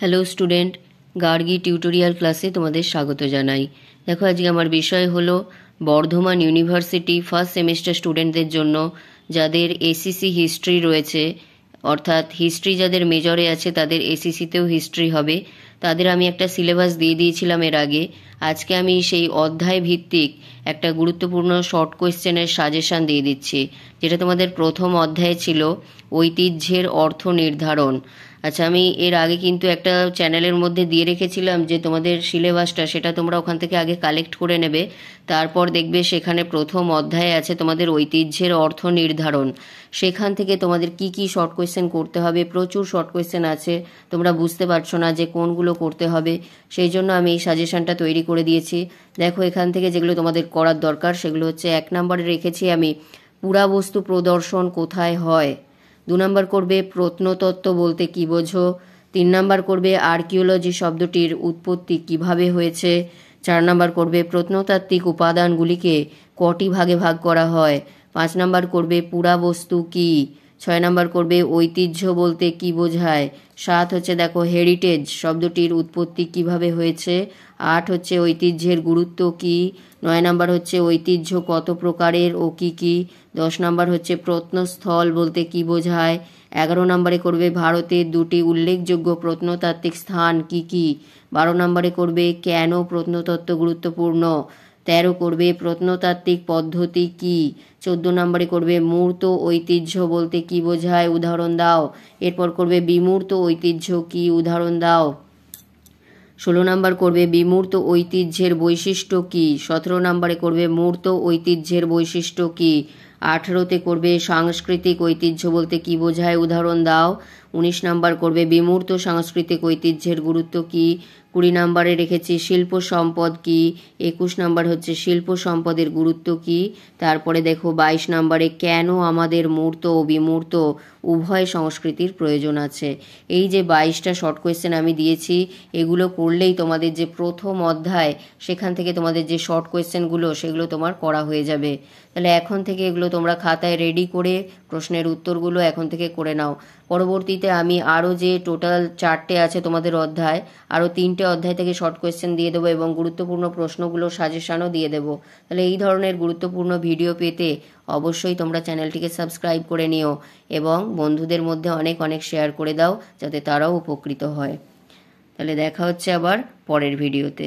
Hello student, Gargi tutorial ক্লাসে তোমাদের স্বাগত জানাই। দেখো, আজকে আমার বিষয় হলো বর্ধমান ইউনিভার্সিটি ফার্স্ট সেমিস্টার স্টুডেন্টদের জন্য যাদের এসিসি হিস্ট্রি রয়েছে, অর্থাৎ হিস্ট্রি যাদের মেজরে আছে তাদের এসিসিতেও হিস্ট্রি হবে। তাদের আমি একটা সিলেবাস দিয়ে দিয়েছিলাম এর আগে। আজকে আমি সেই অধ্যায় ভিত্তিক একটা গুরুত্বপূর্ণ শর্ট কোয়েশ্চেনের সাজেশান দিয়ে দিচ্ছি, যেটা তোমাদের প্রথম অধ্যায়ে ছিল ঐতিহ্যের অর্থ নির্ধারণ। আচ্ছা, আমি এর আগে কিন্তু একটা চ্যানেলের মধ্যে দিয়ে রেখেছিলাম যে তোমাদের সিলেবাসটা, সেটা তোমরা ওখান থেকে আগে কালেক্ট করে নেবে। তারপর দেখবে সেখানে প্রথম অধ্যায়ে আছে তোমাদের ঐতিহ্যের অর্থ নির্ধারণ। সেখান থেকে তোমাদের কি কি শর্ট কোয়েশ্চেন করতে হবে, প্রচুর শর্ট কোয়েশ্চেন আছে। তোমরা বুঝতে পারছো না যে কোনগুলো করতে হবে, সেই জন্য আমি এই সাজেশনটা তৈরি করে দিয়েছি। দেখো, এখান থেকে যেগুলো তোমাদের করার দরকার সেগুলো হচ্ছে, 1 নম্বরে রেখেছি আমি পুরাবস্তু প্রদর্শন কোথায় হয়। 2 নম্বর করবে প্রত্নতত্ত্ব বলতে কী বোঝো। 3 নম্বর করবে আর্কিওলজি শব্দটির উৎপত্তি কিভাবে হয়েছে। 4 নম্বর করবে প্রত্নতাত্ত্বিক উপাদানগুলিকে কটি ভাগে ভাগ করা হয়। 5 নম্বর করবে পুরাবস্তু কী। 6 নম্বর করবে ঐতিহ্য বলতে কী বোঝায়। 7 হচ্ছে দেখো হেরিটেজ শব্দটির উৎপত্তি কিভাবে হয়েছে। 8 হচ্ছে ঐতিহ্যের গুরুত্ব কী। 9 নম্বর হচ্ছে ঐতিহ্য কত প্রকারের ও কী কী। 10 নম্বর হচ্ছে প্রত্নস্থল বলতে কী বোঝায়। 11 নম্বরে করবে ভারতের 2টি উল্লেখযোগ্য প্রত্নতাত্ত্বিক স্থান কী কী। 12 নম্বরে করবে কেন প্রত্নতত্ত্ব গুরুত্বপূর্ণ। 13 করবে প্রত্নতাত্ত্বিক পদ্ধতি কী। 14 নম্বরে করবে মূর্ত ঐতিহ্য বলতে কী বোঝায়, উদাহরণ দাও। এরপর করবে বিমূর্ত ঐতিহ্য কী, উদাহরণ দাও। 16 নম্বর করবে বিমূর্ত ঐতিহ্যের বৈশিষ্ট্য কী। 17 নম্বরে করবে মূর্ত ঐতিহ্যের বৈশিষ্ট্য কী। 18তে করবে সাংস্কৃতিক ঐতিহ্য বলতে কী বোঝায়, উদাহরণ দাও। 19 নম্বর করবে বিমূর্ত সাংস্কৃতিক ঐতিহ্যের গুরুত্ব কী। 20 নম্বরে রেখেছি শিল্প সম্পদ কী। 21 নম্বর হচ্ছে শিল্প সম্পদের গুরুত্ব কী। তারপরে দেখো 22 নম্বরে কেন আমাদের মূর্ত ও বিমূর্ত উভয় সংস্কৃতির প্রয়োজন আছে। এই যে 22টা শর্ট কোয়েশ্চেন আমি দিয়েছি, এগুলো করলেই তোমাদের যে প্রথম অধ্যায়, সেখান থেকে তোমাদের যে শর্ট কোয়েশ্চেনগুলো সেগুলো তোমার করা হয়ে যাবে। তাহলে এখন থেকে এগুলো তোমরা খাতায় রেডি করে প্রশ্নের উত্তরগুলো এখন থেকে করে নাও। পরবর্তীতে আমি আরও যে টোটাল 4টে আছে তোমাদের অধ্যায়, আরও 3টে অধ্যায় থেকে শর্ট কোয়েশ্চেন দিয়ে দেবো এবং গুরুত্বপূর্ণ প্রশ্নগুলো সাজেশনও দিয়ে দেবো। তাহলে এই ধরনের গুরুত্বপূর্ণ ভিডিও পেতে অবশ্যই তোমরা চ্যানেলটিকে সাবস্ক্রাইব করে নিও এবং বন্ধুদের মধ্যে অনেক অনেক শেয়ার করে দাও, যাতে তারাও উপকৃত হয়। তাহলে দেখা হচ্ছে আবার পরের ভিডিওতে।